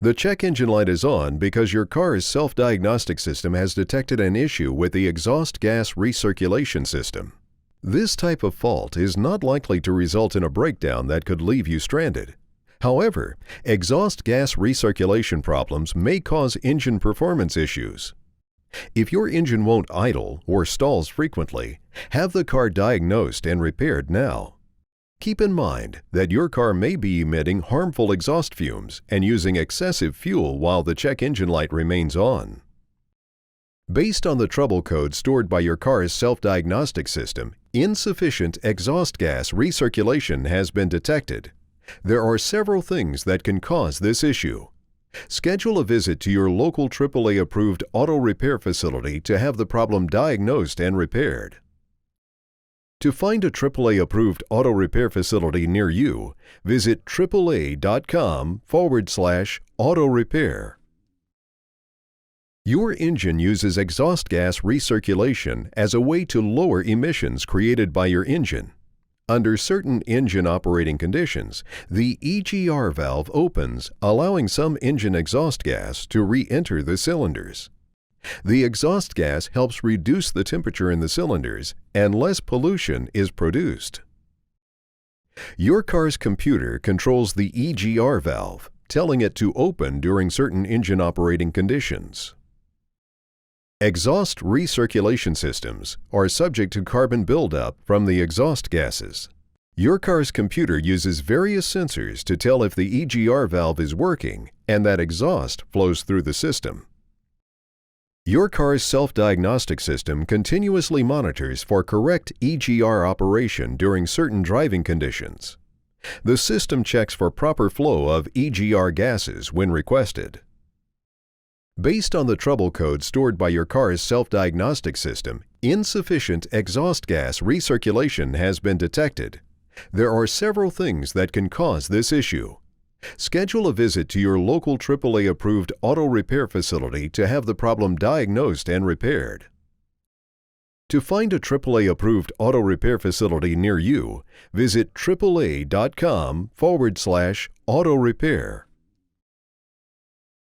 The check engine light is on because your car's self-diagnostic system has detected an issue with the exhaust gas recirculation system. This type of fault is not likely to result in a breakdown that could leave you stranded. However, exhaust gas recirculation problems may cause engine performance issues. If your engine won't idle or stalls frequently, have the car diagnosed and repaired now. Keep in mind that your car may be emitting harmful exhaust fumes and using excessive fuel while the check engine light remains on. Based on the trouble code stored by your car's self-diagnostic system, insufficient exhaust gas recirculation has been detected. There are several things that can cause this issue. Schedule a visit to your local AAA-approved auto repair facility to have the problem diagnosed and repaired. To find a AAA-approved auto repair facility near you, visit AAA.com/auto repair. Your engine uses exhaust gas recirculation as a way to lower emissions created by your engine. Under certain engine operating conditions, the EGR valve opens, allowing some engine exhaust gas to re-enter the cylinders. The exhaust gas helps reduce the temperature in the cylinders, and less pollution is produced. Your car's computer controls the EGR valve, telling it to open during certain engine operating conditions. Exhaust recirculation systems are subject to carbon buildup from the exhaust gases. Your car's computer uses various sensors to tell if the EGR valve is working and that exhaust flows through the system. Your car's self-diagnostic system continuously monitors for correct EGR operation during certain driving conditions. The system checks for proper flow of EGR gases when requested. Based on the trouble code stored by your car's self-diagnostic system, insufficient exhaust gas recirculation has been detected. There are several things that can cause this issue. Schedule a visit to your local AAA-approved auto repair facility to have the problem diagnosed and repaired. To find a AAA-approved auto repair facility near you, visit AAA.com/auto repair.